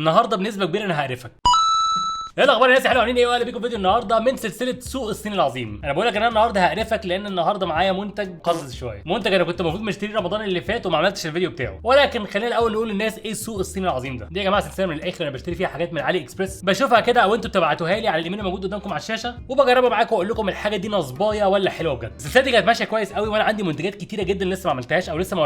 النهارده بنسبه كبيره انا هقرفك. ايه الاخبار يا ناس؟ حلوه عاملين ايه؟ واهلا بيكم في فيديو النهارده من سلسله سوق الصين العظيم. انا بقول لك ان انا النهارده هقرفك لان النهارده معايا منتج قزز شويه، منتج انا كنت المفروض مشتريه رمضان اللي فات وما عملتش الفيديو بتاعه، ولكن خلينا الاول نقول للناس ايه سوق الصين العظيم ده. دي يا جماعه سلسله من الاخر انا بشتري فيها حاجات من علي اكسبريس، بشوفها كده او انتوا بتبعتوها لي على الايميل الموجود قدامكم على الشاشه وبجربها معاكم واقول لكم الحاجه دي نصبايه ولا حلوه بجد. السلسله دي كانت ماشيه كويس قوي وانا عندي منتجات كتيره جدا لسه ما عملتهاش او لسه ما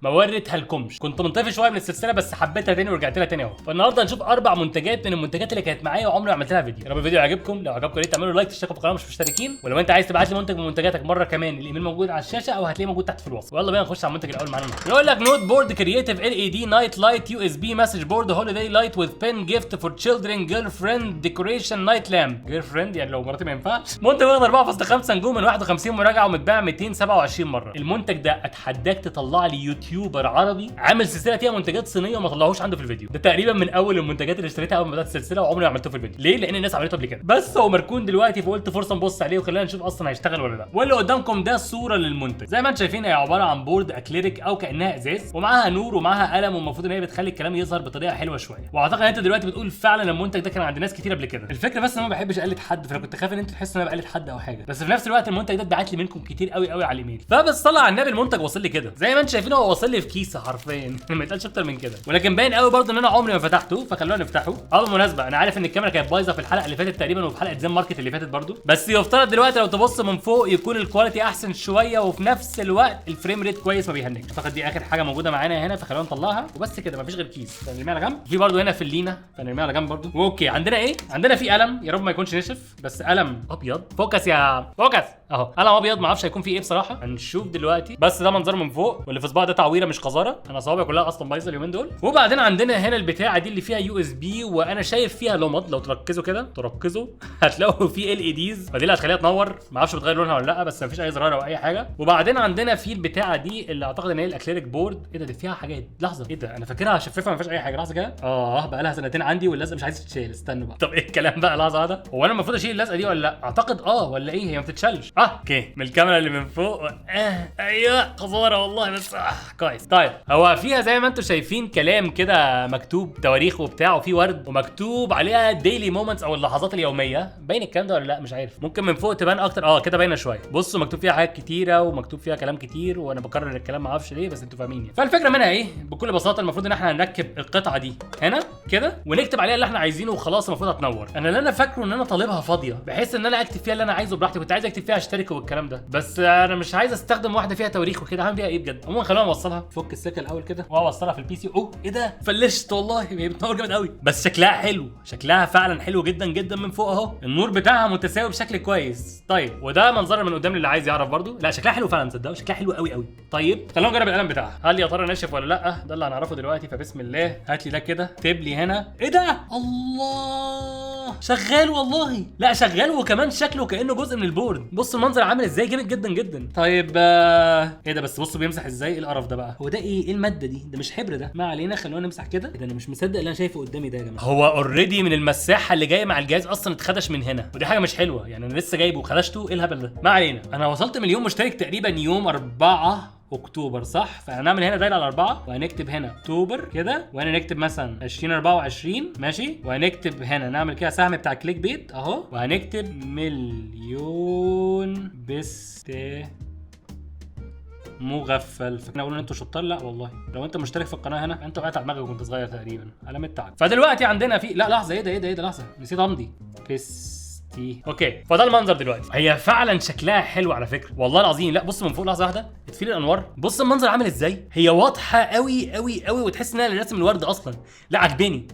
وريتها لكمش. كنت منطفي شويه من السلسله بس حبيتها تاني ورجعت لها تاني اهو. فالنهارده هنشوف 4 منتجات من المنتجات اللي كانت معايا وعمري ما عملت لها فيديو. يا رب الفيديو يعجبكم، لو عجبكم يا ريت تعملوا لايك تشتركوا في القناه مش مشتركين، ولو انت عايز تبعت لي منتج من منتجاتك مره كمان الايميل موجود على الشاشه او هتلاقيه موجود تحت في الوصف. يلا بينا نخش على المنتج الاول معانا. يقول لك نوت بورد كرييتيف ال اي دي نايت لايت يو اس بي مسج بورد هوليداي لايت وذ بن جيفت فور تشيلدرن جيرل فريند ديكوريشن نايت لامب. جيرل فريند يعني لو مراتي ما ينفعش. منتج واخد 4.5 نجوم من 51 مراجعه ومتباع 227 مره. المنتج ده اتحداك تطلع لي يوتيوبر عربي عامل سلسله فيها منتجات صينيه وما طلعوش عنده في الفيديو. ده تقريبا من اول المنتجات اللي اشتريتها اول ما بدات السلسله وعمري ما عملته في الفيديو. ليه؟ لان الناس عملته قبل كده بس هو مركون دلوقتي فقلت فرصه نبص عليه وخلينا نشوف اصلا هيشتغل ولا لا. واللي قدامكم ده صوره للمنتج زي ما انتم شايفين، هي عباره عن بورد اكليريك او كانها ازاز ومعاها نور ومعاها قلم والمفروض ان هي بتخلي الكلام يظهر بطريقه حلوه شويه. واعتقد انت دلوقتي بتقول فعلا المنتج ده كان عند ناس كتير قبل كده. الفكره بس ان انا ما بحبش اقلد حد، فانا كنت خايف ان انتوا تحسوا ان انا بقلد حد او حاجه، بس في نفس الوقت المنتج ده اتبعت لي منكم كتير قوي قوي على الايميل. فبس صلى على النبي المنتج وصل لي كده زي ما انتم شايفين، هو وصل لي في كيسه حرفيا ما يتقالش اكتر من كده، ولكن باين قوي برضه ان انا عمري ما فتحته، فخلونا نفتحه. بالمناسبه انا عارف ان الكاميرا كانت بايظه في الحلقه اللي فاتت تقريبا وفي حلقه زين ماركت اللي فاتت برضو، بس يفترض دلوقتي لو تبص من فوق يكون الكواليتي احسن شويه وفي نفس الوقت الفريم ريت كويس ما بيهنكش. اعتقد دي اخر حاجه موجوده معانا هنا، فخلونا نطلعها وبس كده. مفيش غير كيس فنرميها على جنب. في برضو هنا فلينه فنرميها على جنب برضو. اوكي عندنا ايه؟ عندنا في قلم، يا رب ما يكونش نشف بس قلم ابيض. فوكس يا فوكس اهو، قلم ابيض ما اعرفش هيكون فيه ايه بصراحه، هنشوف دلوقتي. بس ده منظره من فوق، واللي في صباعي ده تعويره مش قذاره، انا صوابعي كلها اصلا بايظه اليومين دول. وبعدين عندنا هنا البتاعه دي اللي فيها يو اس بي وانا شايف فيها لمض، لو تركزوا كده هتلاقوا في ال اي ديز، فدي اللي هتخليها تنور. ما اعرفش بتغير لونها ولا لا بس مفيش اي زرار او اي حاجه. وبعدين عندنا في البتاعه دي اللي اعتقد ان هي الاكليريك بورد. ايه ده؟ دي فيها حاجات. لحظه، ايه ده؟ انا فاكرها شفافه ما فيش اي حاجه. لحظه كده، بقى لها سنتين عندي واللزقه مش عايز تتشال. استنوا بقى، طب ايه الكلام بقى؟ لحظه واحده، هو انا المفروض اشيل اللزقه دي ولا لا؟ اعتقد ولا ايه، هي ما بتتشالش. اوكي من الكاميرا اللي من فوق. ايوه قذاره والله بس كويس. طيب هو فيها زي ما انتم شايفين كلام كده مكتوب تواريخ وبتاع، وفي ورد ومكتوب عليها ديلي مومنتس او اللحظات اليوميه. باين الكلام ده ولا لا؟ مش عارف، ممكن من فوق تبان اكتر. كده باينه شويه. بصوا مكتوب فيها حاجات كتيره ومكتوب فيها كلام كتير وانا بكرر الكلام ما اعرفش ليه بس انتوا فاهمين يعني. فالفكره منها ايه؟ بكل بساطه المفروض ان احنا هنركب القطعه دي هنا كده ونكتب عليها اللي احنا عايزينه وخلاص المفروض هتنور. انا اللي انا فاكره ان انا طالبها فاضيه بحيث ان انا اكتب فيها اللي انا عايزه براحتي. كنت عايز اكتب فيها اشترك والكلام ده بس انا مش عايز استخدم واحده فيها تواريخ وكده. هعمل فيها ايه بجد؟ عموما خلونا نوصلها. فك السكه الاول كده واوصلها في البي سي. ايه ده؟ فلشت والله، هي بتنور جامد قوي بس شكلها حلو، شكلها فعلا حلو جدا جدا من فوق اهو. النور بتاعها متساوي بشكل كويس. طيب وده منظرها من قدام اللي عايز يعرف برضو. لا شكلها حلو فعلا، تصدقوا شكلها حلو قوي قوي. طيب خلونا نجرب القلم بتاعها، هل يا ترى ناشف ولا لا؟ ده اللي هنعرفه دلوقتي. فبسم الله، هات لي ده كده، اكتب لي هنا. ايه ده؟ الله، شغال والله. لا شغال وكمان شكله كانه جزء من البورد. بص المنظر عامل ازاي، جامد جدا جدا. طيب ايه ده؟ بس بصوا بيمسح ازاي. ايه القرف ده بقى؟ هو ده ايه الماده دي؟ ده مش حبر ده. ما علينا، خلونا نمسح كده. ايه ده؟ انا مش مصدق اللي انا شايفه قدامي ده يا جماعه. هو اوريدي من المساحه اللي جايه مع الجهاز اصلا اتخدش من هنا، ودي حاجه مش حلوه يعني. انا لسه جايبه وخدشته. ايه الهبل ده؟ ما علينا. انا وصلت مليون مشترك تقريبا يوم 4 اكتوبر صح؟ فهنعمل هنا دايره على 4 وهنكتب هنا اكتوبر كده، وهنا نكتب مثلا 2024 ماشي، وهنكتب هنا نعمل كده سهم بتاع كليك بيت اهو، وهنكتب مليون مغفل. فانا اقول ان انتوا شطار. لا والله لو انت مشترك في القناه هنا انت وقعت على دماغك وكنت صغير تقريبا علامه تعب. فدلوقتي عندنا في لا لحظه، ايه ده لحظه نسيت امضي اوكي. فده المنظر دلوقتي. هي فعلا شكلها حلو على فكره والله العظيم. لا بص من فوق لحظه واحده، اطفي لي الانوار. بص المنظر عامل ازاي، هي واضحه قوي قوي قوي وتحس انها اللي رسم الورد اصلا. لا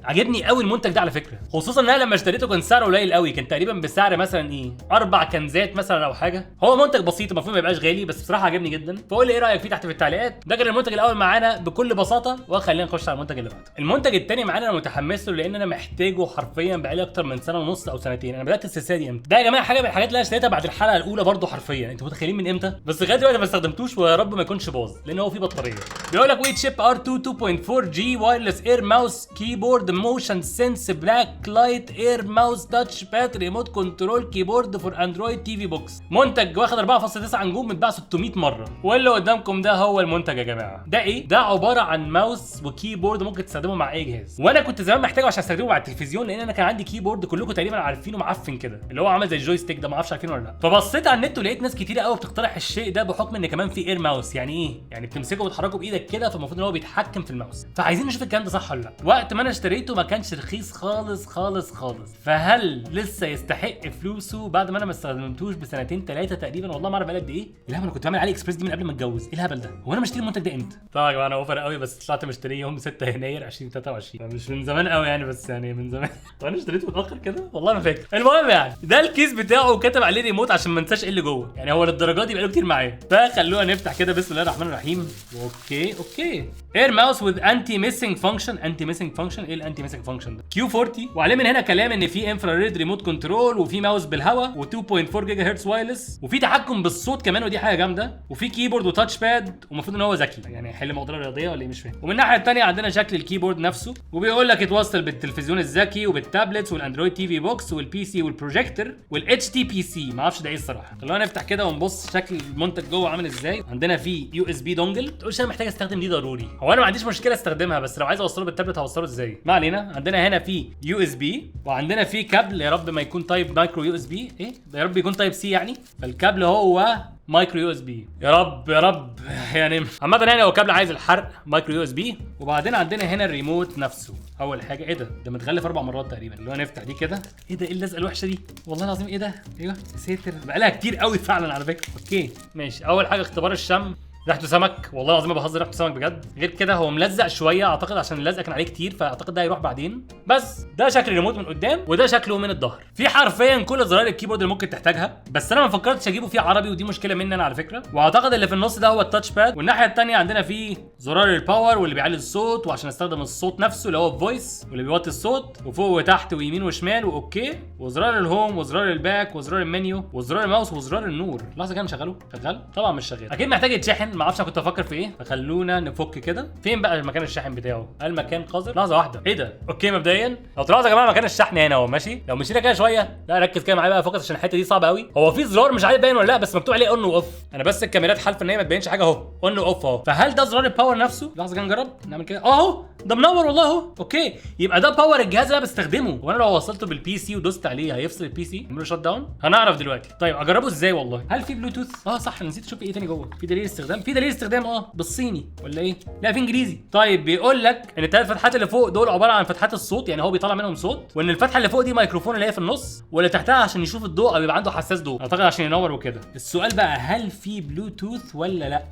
عجبني قوي المنتج ده على فكره، خصوصا ان انا لما اشتريته كان سعره قليل قوي، كان تقريبا بسعر مثلا 4 كنزات مثلا او حاجه. هو منتج بسيط المفروض ما يبقاش غالي بس بصراحه عجبني جدا. فقول لي ايه رايك فيه تحت في التعليقات. ده كان المنتج الاول معانا بكل بساطه، وخلينا نخش على المنتج اللي بعده. المنتج الثاني معانا انا متحمس له لان انا محتاجه حرفيا بقالي اكتر من سنه ونص او سنتين. انا بدات السلسله السلسله دي امتى؟ ده يا جماعه حاجه من الحاجات اللي انا اشتريتها بعد الحلقه الاولى برضه حرفيا، انتوا متخيلين من امتى؟ بس لغايه دلوقتي ما استخدمتوش ويا رب ما يكونش باظ لان هو فيه بطاريه. بيقول لك ويت شيب R2 2.4 جي وايرلس اير ماوس كيبورد موشن سنس بلاك لايت اير ماوس تاتش باد ريموت كنترول كيبورد فور اندرويد تي في بوكس. منتج واخد 4.9 نجوم متباع 600 مره. واللي قدامكم ده هو المنتج يا جماعه. ده ايه؟ ده عباره عن ماوس وكيبورد ممكن تستخدمه مع اي جهاز، وانا كنت زمان محتاجه عشان استخدمه مع التلفزيون لان انا كان عندي كيبورد كلكم تقريبا عارفينه معفن كده اللي هو عامل زي الجويستيك ده، ما اعرفش عارفينه ولا لا. فبصيت على النت ولقيت ناس كتير قوي بتقترح الشيء ده بحكم ان كمان في اير ماوس. يعني ايه؟ يعني بتمسكه وتحركه بايدك كده، فالمفروض ان هو بيتحكم في الماوس. فعايزين نشوف الكلام ده صح ولا لا. وقت ما انا اشتريته ما كانش رخيص خالص خالص خالص، فهل لسه يستحق فلوسه بعد ما انا ما استخدمتوش بسنتين 3 تقريبا؟ والله ما اعرف بقى قد ايه. لا انا كنت بعمل علي اكسبريس دي من قبل ما اتجوز. ايه الهبل ده؟ هو انا مشتري المنتج ده امتى؟ طبعا يا جماعه انا اوفر قوي، بس طلعت مشتريه يوم 6 يناير 2023، مش من زمان قوي يعني، بس يعني من زمان. وانا اشتريته متاخر كده والله ما فاكر. المهم يعني ده الكيس بتاعه وكتب عليه ريموت عشان ما انساش ايه اللي جوه، يعني هو للدرجه دي بقاله كتير معايا. فخلونا نفتح كده بسم الله الرحمن الرحيم. اوكي اير ماوس وذ انتي ميسنج فانكشن. انتي ميسنج فانكشن؟ ايه الانتي ميسنج فانكشن ده؟ Q40. وعليه من هنا كلام ان في انفراريد ريموت كنترول، وفي ماوس بالهواء، و2.4 جيجا هرتز وايرلس، وفي تحكم بالصوت كمان ودي حاجه جامده، وفي كيبورد وتاتش باد، ومفروض ان هو ذكي يعني يحل معضله رياضيه ولا ايه مش فاهم. ومن الناحيه الثانيه عندنا شكل الكيبورد نفسه، وبيقول لك يتوصل بالتلفزيون الذكي وبالتابلتس والاندرويد تي في بوكس والبي سي والبروجيكتور والاتش تي بي سي. ما اعرفش ده ايه الصراحه. خلونا نفتح كده ونبص شكل المنتج جوه عامل ازاي. عندنا فيه يو اس بي دونجل. تقولش انا محتاج استخدم دي ضروري، هو انا ما عنديش مشكله استخدمها، بس لو عايز اوصله بالتابلت هوصله ازاي؟ ما علينا. عندنا هنا في يو اس بي، وعندنا في كابل يا رب ما يكون تايب مايكرو يو اس بي. ايه ده؟ يا رب يكون تايب سي يعني. فالكابل هو مايكرو يو اس بي. يا رب يا رب يعني. عامه يعني هو كابل عايز الحرق مايكرو يو اس بي. وبعدين عندنا هنا الريموت نفسه. اول حاجه ايه ده متغلف 4 مرات تقريبا. اللي هو نفتح دي كده. ايه ده؟ ايه اللزقه الوحشه دي؟ والله العظيم ايه ده؟ ايوه ساتر، بقالها كتير قوي فعلا على فكره. اوكي ماشي. اول حاجه اختبار الشم. ريحته سمك، والله العظيم ما بهزر، ريحته سمك بجد. غير كده هو ملزق شويه اعتقد عشان اللزق كان عليه كتير، فاعتقد ده هيروح بعدين. بس ده شكل الريموت من قدام وده شكله من الظهر. في حرفيا كل زراير الكيبورد اللي ممكن تحتاجها، بس انا ما فكرتش اجيبه فيه عربي ودي مشكله مني انا على فكره. واعتقد اللي في النص ده هو التاتش باد. والناحيه الثانيه عندنا فيه زرار الباور واللي بيعلي الصوت وعشان استخدم الصوت نفسه اللي هو الفويس واللي بيوطي الصوت، وفوق وتحت ويمين وشمال واوكي، وزرار الهوم وزرار الباك وزرار المنيو وزرار الماوس وزرار النور. لحظه كده نشغله. شغال؟ طبعا مش شغال، اكيد محتاج يتشحن. ما اعرفش انا كنت افكر في ايه. فخلونا نفك كده. فين بقى مكان الشاحن بتاعه؟ المكان قذر. لحظه واحده. ايه ده؟ اوكي مبدئيا لو تلاحظوا يا جماعه مكان الشحن هنا اهو ماشي. لو مشينا كده شويه، لا ركز كده معايا بقى فوكس عشان الحته دي صعبه قوي. هو في زرار مش عارف باين ولا لا بس مكتوب عليه اون واوف. انا بس الكاميرات حالفه ان هي ما تبينش حاجه اهو. اون واوف اهو. فهل ده زرار الباور نفسه؟ لحظه كده نجرب نعمل كده اهو. ده منور والله اهو. اوكي يبقى ده باور الجهاز اللي انا بستخدمه. وانا لو وصلته بالبي سي ودوست عليه هيفصل البي سي يعمل له شات داون؟ هنعرف دلوقتي. طيب اجربه ازاي والله؟ هل في بلوتوث؟ صح نسيت اشوف ايه تاني جوه. في دليل استخدام. في دليل استخدام بالصيني ولا ايه؟ لا في انجليزي. طيب بيقول لك ان الثلاث فتحات اللي فوق دول عباره عن فتحات الصوت، يعني هو بيطلع منهم صوت، وان الفتحه اللي فوق دي ميكروفون اللي هي في النص، واللي تحتها عشان يشوف الضوء او يبقى عنده حساس ضوء اعتقد عشان ينور وكده. السؤال بقى هل في بلوتوث ولا لا؟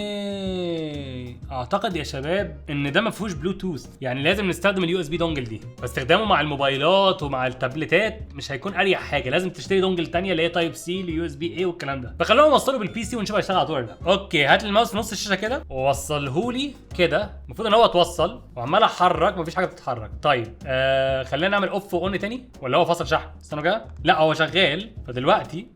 اوكي اعتقد يا شباب ان ده ما فيهوش بلوتوث، يعني لازم نستخدم اليو اس بي دونجل دي. واستخدامه مع الموبايلات ومع التابلتات مش هيكون اريح حاجه، لازم تشتري دونجل ثانيه اللي هي تايب سي ليو اس بي اي والكلام ده. فخلونا نوصله بالبي سي ونشوف هيشتغل على طول ولا لا. اوكي هات الماوس في نص الشاشه كده ووصله كده. المفروض ان هو اتوصل وعمال احرك مفيش حاجه بتتحرك. طيب خلينا نعمل اوف واون تاني ولا هو فصل شحن؟ استنوا كده. لا هو شغال. فدلوقتي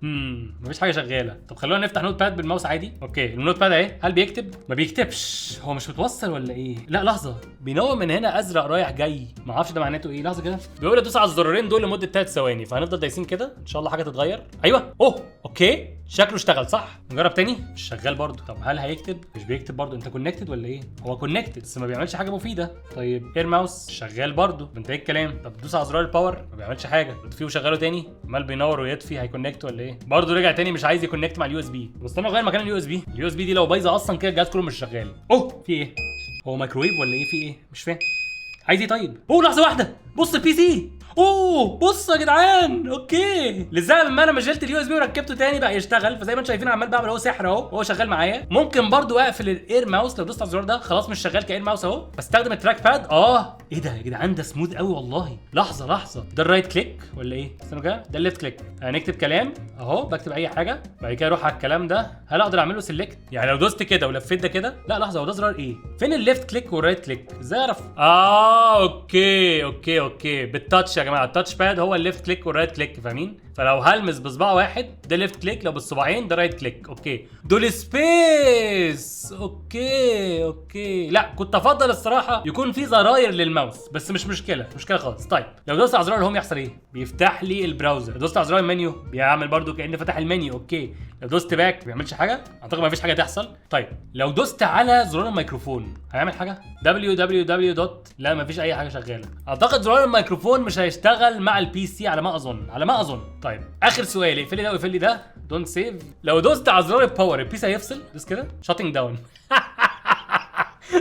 مفيش حاجه شغاله. طب خلونا نفتح نوت باد بالماوس عادي. اوكي النوت باد اهي. هل بيكتب؟ ما بيكتبش. هو مش متوصل ولا ايه؟ لا لحظه بينور من هنا ازرق رايح جاي، ما اعرفش ده معناته ايه. لحظه كده بيقول لي دوس على الزرارين دول لمده 3 ثواني، فهنفضل دايسين كده ان شاء الله حاجه تتغير. ايوه اوكي شكله اشتغل صح. نجرب تاني. مش شغال برضه. طب هل هيكتب؟ مش بيكتب برضه. انت كونكتد ولا ايه؟ هو كونكتد بس ما بيعملش حاجه مفيده. طيب اير ماوس شغال برضه. انت ايه الكلام؟ طب دوس على زرار الباور ما بيعملش حاجه. اطفيه وشغله تاني. عمال بينور ويطفي. هيكونكت ولا ايه؟ برضه رجع تاني مش عايز يكونكت مع اليو اس بي. بس انا اغير مكان اليو اس بي. اليو اس بي دي لو بايظه اصلا كده الجهاز كله مش شغال. في ايه؟ هو مايكرويف ولا ايه؟ في ايه؟ مش فاهم عايز ايه. طيب لحظه واحده. بص البي سي. بصوا يا جدعان. اوكي لسبب ما انا مشغلت اليو اس بي وركبته تاني بقى يشتغل. فزي ما انتم شايفين عمال بعمل اهو سحر اهو وهو شغال معايا. ممكن برضو اقفل الاير ماوس لو دوست على الزرار ده خلاص مش شغال كاير ماوس اهو. بستخدم التراك باد. ايه ده يا جدعان؟ ده سموث قوي والله. لحظه ده الرايت كليك ولا ايه؟ استنوا كده، ده الليفت كليك. هنكتب كلام اهو، بكتب اي حاجه، بعد كده اروح على الكلام ده. هل اقدر اعمل له سيلكت؟ يعني لو دوست كده ولفيت ده كده؟ لا لحظه، هو ده زرار ايه؟ فين الليفت كليك والرايت كليك؟ ازاي اعرف؟ اوكي بالتاتش يا جماعه. التاتش باد هو الليفت كليك والرايت كليك، فاهمين؟ فلو هلمس بصباع واحد ده ليفت كليك، لو بالصباعين ده رايت كليك. اوكي دول سبيس. اوكي لا، كنت افضل الصراحه يكون في زراير للماوس، بس مش مشكله خالص. طيب لو دوست على زرار الهوم يحصل ايه؟ بيفتح لي البراوزر. لو دوست على زرار المنيو بيعمل برده كأنه فتح المنيو. اوكي لو دوست باك ما بيعملش حاجه، اعتقد ما فيش حاجه تحصل. طيب لو دوست على زرار الميكروفون هيعمل حاجه؟ www. لا ما فيش اي حاجه شغاله. اعتقد زرار الميكروفون مش هيشتغل مع البي سي على ما اظن. طيب اخر سؤال، اقفل لي ده واقفل لي ده، دونت سيف. لو دوست على زرار الباور البي سي هيفصل بس كده، شاتنج داون.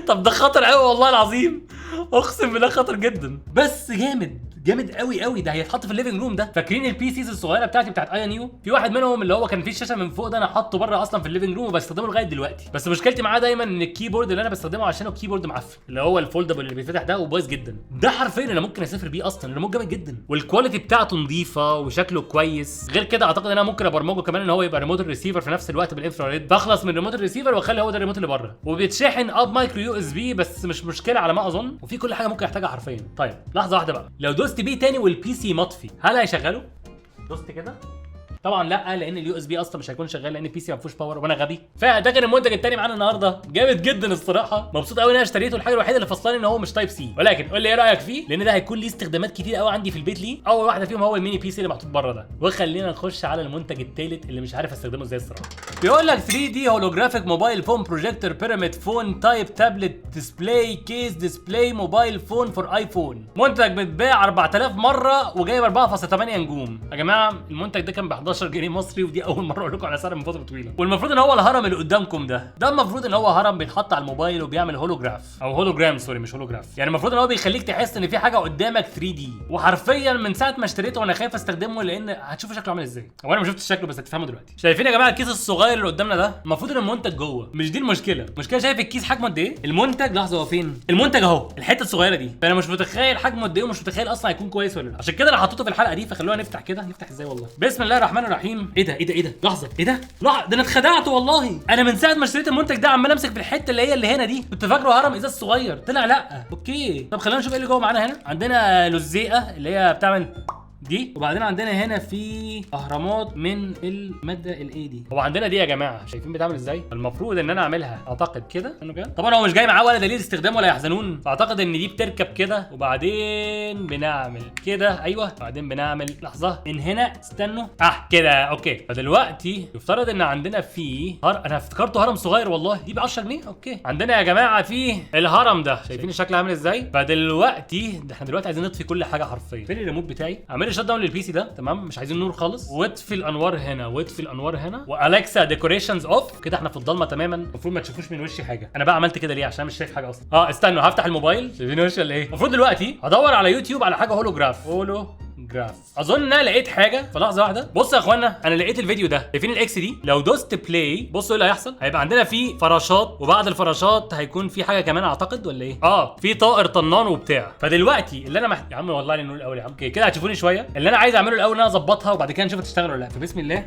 طب ده خطر قوي والله العظيم، اقسم بالله خطر جدا، بس جامد قوي. ده هيتحط في الليفنج روم. ده فاكرين البي سيز الصغيره بتاعتي بتاعت اي ان يو؟ في واحد منهم اللي هو كان فيه الشاشه من فوق ده، انا حاطه بره اصلا في الليفنج روم وبستخدمه لغايه دلوقتي. بس مشكلتي معاه دايما ان الكيبورد اللي انا بستخدمه عشانه الكيبورد معفن، اللي هو الفولدبل اللي بيتفتح ده، وبايظ جدا. ده حرفيا انا ممكن اسافر بيه اصلا، الريموت جامد جدا والكواليتي بتاعته نظيفه وشكله كويس. غير كده اعتقد ان انا ممكن ابرمجه كمان ان هو يبقى ريموت الريسيفر في نفس الوقت بالانفراريد، بخلص من ريموت الريسيفر واخلي هو ده الريموت اللي بره، وبيتشحن اب مايكرو يو اس بي، بس مش مشكله على ما اظن، وفي كل حاجه ممكن احتاجها حرفيا. طيب لحظه واحده بقى، لو دوست بيه تاني والبي سي مطفي هل هيشغله؟ دوست كده طبعا لا، لان اليو اس بي اصلا مش هيكون شغال لان البي سي ما فيهوش باور وانا غبي. فده كان المنتج الثاني معانا النهارده، جامد جدا الصراحه، مبسوط قوي ان انا اشتريته. الحاجه الوحيده اللي فصلاني ان هو مش تايب سي، ولكن قول لي ايه رايك فيه، لان ده هيكون ليه استخدامات كتير قوي عندي في البيت. ليه اول واحده فيهم هو الميني بي سي اللي محطوط بره ده. وخلينا نخش على المنتج الثالث اللي مش عارف استخدمه ازاي الصراحه. بيقول لك 3 دي هولوجرافيك موبايل فون بروجيكتور بيراميد فون تايب تابلت ديسبلاي كيس ديسبلاي موبايل فون فور ايفون. منتج متباع 4000 مره وجايب 4.8 نجوم. يا جماعه المنتج ده كان ب 11 جنيه مصري، ودي اول مره اقول لكم على سعر من فتره طويله. والمفروض ان هو الهرم اللي قدامكم ده المفروض ان هو هرم بيتحط على الموبايل وبيعمل هولوجراف او هولوجرام، سوري مش هولوجراف. يعني المفروض ان هو بيخليك تحس ان في حاجه قدامك 3 دي. وحرفيا من ساعه ما اشتريته وانا خايف استخدمه، لان هتشوفوا شكله عامل ازاي. هو انا ما شفتش شكله بس هتفهموا دلوقتي. شايفين يا جماعه الكيس الصغير اللي قدامنا ده؟ المفروض ان المنتج جوه، مش دي المشكله. شايف الكيس حجمه قد ايه؟ المنتج لحظه هو فين؟ المنتج اهو، الحته الصغيره دي. فانا مش متخيل حجمه قد ايه، ومش متخيل اصلا هيكون كويس ولا لا. عشان كده انا حطيته في الحلقه دي. فخلونا نفتح كده. نفتح ازاي والله؟ بسم الله الرحمن الرحيم. ايه ده لحظه، ايه ده انا اتخدعت والله. انا من ساعه ما اشتريت المنتج ده عمال امسك في الحته اللي هنا دي، كنت فاكره هرم ازاز صغير، طلع لا. اوكي طب خلينا نشوف ايه اللي جوه معانا. هنا عندنا لزيقه اللي هي بتعمل دي، وبعدين عندنا هنا في اهرامات من الماده الاي دي. هو عندنا دي يا جماعه، شايفين بتعمل ازاي؟ المفروض ان انا اعملها اعتقد كده انه كده. طبعا هو مش جاي معاه ولا دليل استخدام ولا يحزنون، فاعتقد ان دي بتركب كده وبعدين بنعمل كده. ايوه بعدين بنعمل لحظه من هنا، استنوا كده. اوكي فدلوقتي يفترض ان عندنا في انا افتكرته هرم صغير والله، دي ب 10 جنيه. اوكي عندنا يا جماعه في الهرم ده، شايفين الشكل عامل ازاي؟ فدلوقتي احنا دلوقتي عايزين نطفي كل حاجه حرفيا. فين الريموت بتاعي؟ اعمل شت داون للبي سي ده، تمام؟ مش عايزين نور خالص، واطفي الانوار هنا واطفي الانوار هنا، والكسا ديكوريشنز اوف. كده احنا في الضلمه تماما، المفروض ما تشوفوش من وشي حاجه. انا بقى عملت كده ليه؟ عشان مش شايف حاجه اصلا. استنوا هفتح الموبايل. شايفين وشي ولا ايه؟ المفروض دلوقتي هدور على يوتيوب على حاجه هولوجراف. اظن انا لقيت حاجه في لحظه واحده. بصوا يا اخوانا انا لقيت الفيديو ده. شايفين الاكس دي؟ لو دوست بلاي بصوا ايه اللي هيحصل. هيبقى عندنا فيه فراشات، وبعد الفراشات هيكون في حاجه كمان اعتقد، ولا ايه؟ في طائر طنان وبتاع. فدلوقتي اللي انا يا عم والله النور الاول يا عم. كده هتشوفوني شويه. اللي انا عايز اعمله الاول ان انا اظبطها، وبعد كده نشوف تشتغل ولا لا. فبسم الله.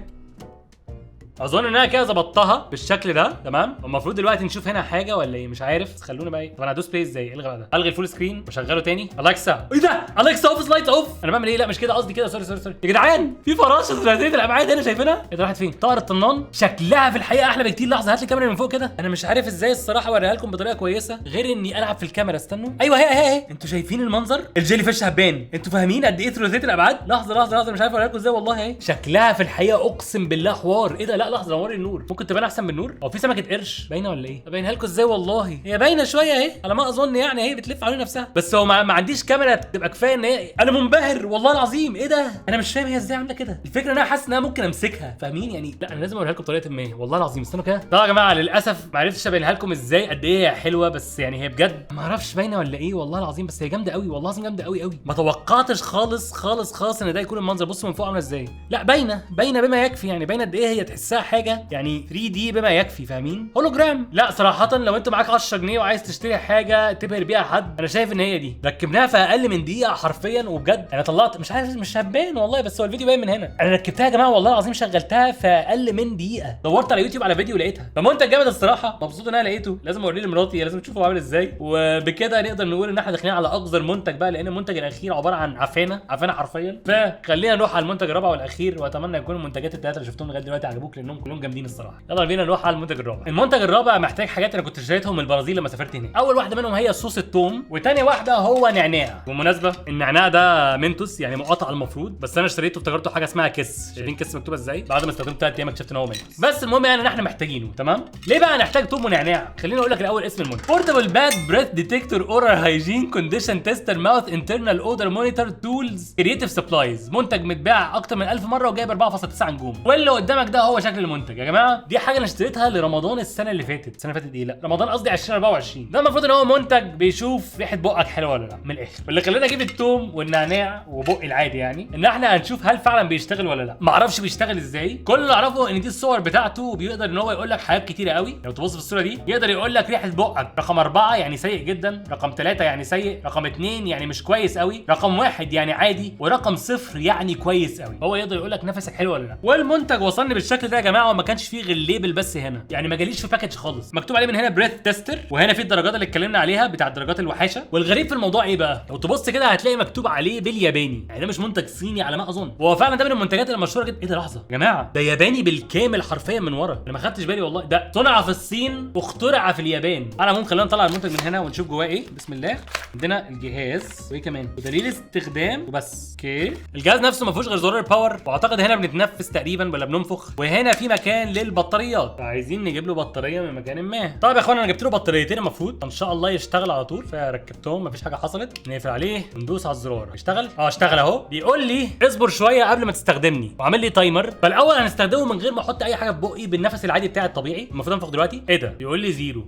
اظن ان انا كده ظبطتها بالشكل ده، تمام. المفروض دلوقتي نشوف هنا حاجه ولا ايه، مش عارف. خلونا بقى طب انا هدوس بلاي ازاي؟ ايه الغباء ده؟ الغي الفول سكرين واشغله تاني. اليكسا، ايه ده؟ اليكسا اوف لايتس اوف. انا بعمل ايه؟ لا مش كده قصدي، كده سوري يا جدعان. في فراشه ثلاثيه الابعاد هنا، شايفينها؟ ايه ده؟ راحت فين؟ طائر الطنان. شكلها في الحقيقه احلى بكتير. لحظه هات لي الكاميرا من فوق كده. انا مش عارف ازاي الصراحه اوريها لكم بطريقه كويسه غير اني العب في الكاميرا. استنوا، ايوه هي انتوا شايفين المنظر؟ الجيلي فيش هبان. انتوا فاهمين قد ايه ثلاثيه الابعاد؟ لحظه مش عارف اوريها لكم ازاي والله. اهي شكلها في الحقيقه اقسم بالله حوار. ايه ده؟ لا لحظه نوري النور، ممكن تبان احسن من النور. هو في سمكه قرش باينه ولا ايه؟ ابينها لكم ازاي والله؟ هي باينه شويه اهي على ما اظن، يعني اهي بتلف حوالين نفسها. بس هو ما عنديش كاميرا تبقى كفايه ان هي. انا منبهر والله العظيم. ايه ده؟ انا مش فاهم هي ازاي عامله كده. الفكره ان انا حاسس ان انا ممكن امسكها، فاهمين يعني؟ لا انا لازم اوريها لكم بطريقه ما والله العظيم. استنوا كده. طبعا يا جماعه للاسف ما عرفتش ابينها لكم ازاي قد ايه هي حلوه، بس يعني هي بجد ما اعرفش باينه ولا ايه والله العظيم. بس هي جامده قوي والله العظيم، جامده قوي. ما توقعتش خالص ان ده يكون المنظر. بصوا من فوق عامله ازاي. لا باينه بما يكفي يعني. باينه قد ايه هي تحسها تحسها حاجه يعني 3 دي بما يكفي، فاهمين؟ هولوجرام. لا صراحه لو انت معاك 10 جنيه وعايز تشتري حاجه تبهر بيها حد، انا شايف ان هي دي. ركبناها في اقل من دقيقه حرفيا، وبجد انا طلعت مش عارف مش هبان والله، بس هو الفيديو باين من هنا. انا ركبتها يا جماعه والله العظيم، شغلتها في اقل من دقيقه. دورت على يوتيوب على فيديو لقيتها، فمنتج جامد الصراحه، مبسوط ان انا لقيته. لازم اوريه لمراتي، لازم تشوفه عامل ازاي. وبكده نقدر نقول ان احنا داخلين على اقذر منتج بقى، لان المنتج الاخير عباره عن عفانه حرفيا. فخلينا نروح على المنتج الرابع والاخير، واتمنى يكون المنتجات الثلاثه اللي شفتهم لغايه دلوقتي عجبوك، لانهم كلهم جامدين الصراحه. يلا بينا نروح على المنتج الرابع. المنتج الرابع محتاج حاجات انا كنت اشتريتهم من البرازيل لما سافرت هناك. اول واحده منهم هي صوص الثوم، وثاني واحده هو نعناع. بالمناسبه النعناع ده منتوس يعني مقاطع المفروض، بس انا اشتريته افتكرته حاجه اسمها كيس. شايفين كيس مكتوبه ازاي؟ بعد ما استخدمته 3 ايام اكتشفت ان هو منتوس. بس المهم يعني ان احنا محتاجينه. تمام، ليه بقى نحتاج ثوم ونعناع؟ خليني اقول لك الاول اسم المنتج: بورتابل باد بريث ديتكتور اورال هايجين كونديشن تيستر ماوث انترنال اودر مونيتور تولز كرييتيف سبلايز. منتج متباع اكتر من 1000 مره وجايب 4.9 نجوم. واللي قدامك ده هو شكل المنتج يا جماعه. دي حاجه انا اشتريتها لرمضان السنه اللي فاتت. السنه اللي فاتت ايه؟ لا رمضان قصدي 2024. ده المفروض ان هو منتج بيشوف ريحه بقك حلوه ولا لا من الاخر. واللي خلاني اجيب الثوم والنعناع وبقي العادي يعني ان احنا هنشوف هل فعلا بيشتغل ولا لا. معرفش بيشتغل ازاي، كل اللي اعرفه ان دي الصور بتاعته، بيقدر ان هو يقول لك حاجات كتيره قوي. لو تبص في الصوره دي يقدر يقول لك ريحه بقك رقم 4 يعني سيء جدا، رقم 3 يعني سيء، رقم 2 يعني مش كويس قوي، رقم 1 يعني عادي، ورقم 0 يعني كويس قوي. هو يقدر يقول لك نفسك حلو ولا لا. والمنتج وصلني بالشكل ده يا جماعه، وما كانش فيه غير الليبل بس هنا، يعني ما جاليش في باكج خالص. مكتوب عليه من هنا بريث تيستر، وهنا في الدرجات اللي اتكلمنا عليها بتاع درجات الوحاشه. والغريب في الموضوع ايه بقى؟ لو تبص كده هتلاقي مكتوب عليه بالياباني، يعني ده مش منتج صيني على ما اظن. وهو فعلا ده من المنتجات المشهوره جدا. ايه ده؟ لحظه يا جماعه، ده ياباني بالكامل حرفيا من ورا، انا ما خدتش بالي والله. ده صنع في الصين واخترع في اليابان. على العموم خلينا نطلع المنتج من هنا ونشوف جواه ايه. بسم الله. عندنا الجهاز وايه كمان ودليل استخدام وبس. اوكي، الجهاز نفسه ما فيهوش غير زرار الباور، واعتقد هنا بنتنفس تقريبا ولا بننفخ. وهنا في مكان للبطاريات، عايزين نجيب له بطاريه من مكان ما. طيب يا اخوانا انا جبت له بطاريتين المفروض ان شاء الله يشتغل على طول، فركبتهم مفيش حاجه حصلت. نقفل عليه وندوس على الزرار. اشتغل؟ اشتغل اهو. بيقول لي اصبر شويه قبل ما تستخدمني، وعامل لي تايمر. فالاول هنستخدمه من غير ما احط اي حاجه في بقي، بالنفس العادي بتاعي الطبيعي. المفروض انفخ دلوقتي. ايه ده؟ بيقول لي زيرو.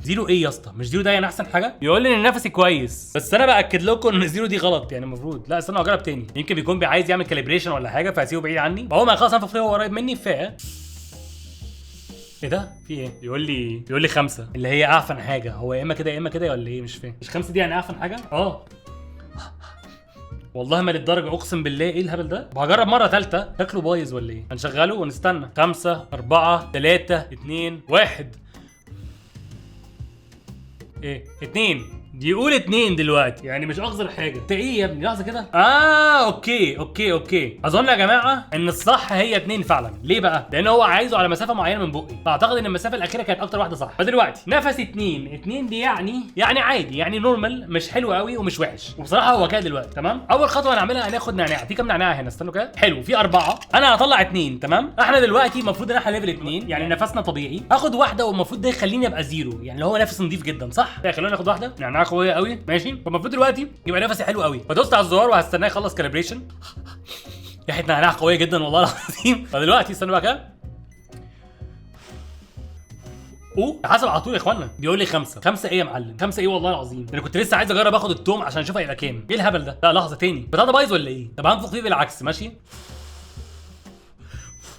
زيرو ايه يا اسطى؟ مش زيرو ده يعني احسن حاجه؟ بيقول لي ان نفسي كويس، بس انا باكد لكم ان زيرو دي غلط يعني. المفروض لا استنى اجرب تاني، يمكن بيكون عايز يعمل كاليبريشن ولا حاجه فهسيبه بعيد عني. فهو ما خلاص انفخ فيه وهو قريب مني. ايه ده؟ في ايه؟ بيقول لي 5 اللي هي اعفن حاجه. هو يا اما كده يا اما كده ولا ايه؟ مش فاهم. مش 5 دي يعني اعفن حاجه؟ والله ما للدرجه اقسم بالله. ايه الهبل ده؟ هجرب مره ثالثه. شكله بايظ ولا ايه؟ هنشغله ونستنى. 5 4 3 2 1. ايه 2 بيقول 2 دلوقتي، يعني مش اخزر حاجه. انت ايه يا ابني؟ لحظه كده. اوكي اظن يا جماعه ان الصح هي 2 فعلا. ليه بقى؟ لان هو عايزه على مسافه معينه من بقي، فاعتقد ان المسافه الاخيره كانت اكتر واحده صح. فدلوقتي نفس 2 دي يعني عادي، يعني نورمال، مش حلو قوي ومش وحش. وبصراحه هو كده دلوقتي تمام. اول خطوه هنعملها هناخد نعناع. في كام نعناع هنا؟ استنوا كده. حلو، في 4. انا هطلع 2. تمام. احنا دلوقتي المفروض ان احنا ليفل 2 يعني نفسنا طبيعي. هاخد واحده والمفروض ده يخليني ابقى 0، يعني اللي هو نفس نضيف جدا صح؟ خلينا ناخد واحده نعناع قويه قوي. ماشي، فالمفروض دلوقتي يبقى نفسي حلو قوي. فدوست على الزرار وهستناه يخلص كاليبريشن. ريحه نعناع قويه جدا والله العظيم. فدلوقتي استنوا بقى كده. حسب على طول يا اخوانا. بيقول لي 5 ايه يا معلم؟ 5 ايه والله العظيم؟ انا كنت لسه عايز اجرب اخد التوم عشان اشوف هيبقى كام. ايه الهبل ده؟ لا لحظه تاني، بتاع ده بايظ ولا ايه؟ طب هنفخ فيه بالعكس. ماشي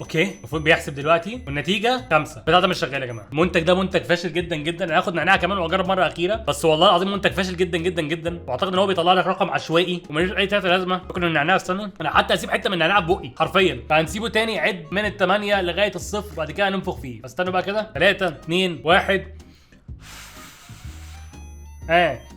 اوكي. المفروض بيحسب دلوقتي والنتيجه 5. البتاع ده مش شغال يا جماعه. المنتج ده منتج فاشل جدا جدا. انا هاخد نعناع كمان واجرب مره اخيره، بس والله العظيم منتج فاشل جدا جدا جدا. واعتقد ان هو بيطلع لك رقم عشوائي ومالوش اي لازمه. ممكن النعناع استنى، انا حتى اسيب حته من النعناع بقي حرفيا. فهنسيبه تاني. عد من ال8 لغايه الصفر وبعد كده هننفخ فيه. استنوا بقى كده. 3 2 1.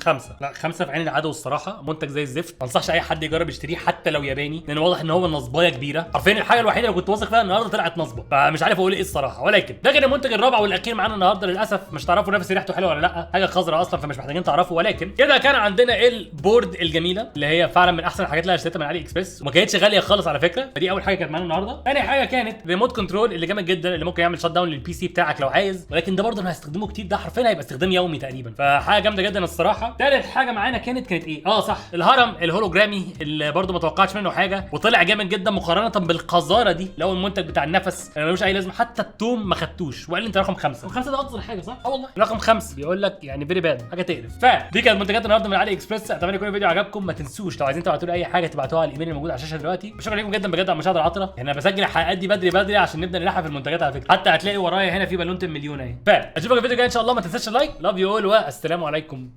5. لا 5 في عين العدو الصراحه. منتج زي الزفت، ما انصحش اي حد يجرب يشتريه حتى لو ياباني، لان واضح ان هو نصبايه كبيره. حرفيا الحاجه الوحيده اللي كنت واثق فيها النهارده طلعت نصبه، فمش عارف اقول ايه الصراحه. ولكن ده كان المنتج الرابع والاخير معانا النهارده. للاسف مش تعرفوا نفس ريحته حلوه ولا لا، حاجه خضراء اصلا فمش محتاجين تعرفوا. ولكن كده كان عندنا البورد الجميله اللي هي فعلا من احسن الحاجات اللي انا اشتريتها من علي اكسبريس، وما كانتش غاليه خالص على فكره. فدي اول حاجه كانت معانا النهارده. ثاني حاجه كانت ريموت كنترول اللي جامد جدا، اللي ممكن يعمل شات داون للبي سي بتاعك لو عايز. ولكن ده برضه انا هستخدمه كتير، ده حرفيا هيبقى استخدام يومي تقريبا. فحاجه جامده جدا الصراحه. ثالث حاجه معانا كانت ايه؟ صح، الهرم الهولوجرامي اللي برده ما توقعتش منه حاجه وطلع جامد جدا مقارنه بالقذاره دي، لو المنتج بتاع النفس ملوش اي لازمه. حتى التوم ما خدتوش وقال لي انت رقم 5. رقم 5 ده افضل حاجه صح؟ والله رقم 5 بيقول لك يعني فيري باد، حاجه تقرف. فدي كانت منتجات النهارده من علي اكسبريس. اتمنى يكون الفيديو عجبكم. ما تنسوش لو عايزين تبعتوا لي اي حاجه تبعتوها على الايميل الموجود على الشاشه دلوقتي. شكرا لكم جدا بجد على المشاهده العطره. انا بسجل الحلقات دي بدري عشان نبدا نلحق في المنتجات على فكره. حتى هتلاقي ورايا هنا في بالونه المليون اهي. فاشوفك الفيديو الجاي ان شاء الله. ما تنساش اللايك. لاف يو اول والسلام عليكم.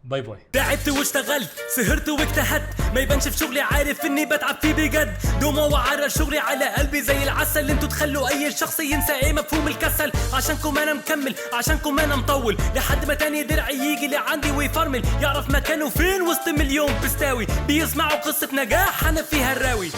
باي باي. تعبت واشتغلت سهرت واجتهدت، ما يبانش في شغلي عارف اني بتعب فيه بجد. دوما وعرى شغلي على قلبي زي العسل، انتوا تخلوا اي شخص ينسى ايه مفهوم الكسل. عشانكم انا مكمل، عشانكم انا مطول، لحد ما تاني درعي يجي لعندي ويفرمل، يعرف مكانه فين وسط مليون بستاوي بيسمعوا قصة نجاح انا فيها الراوي.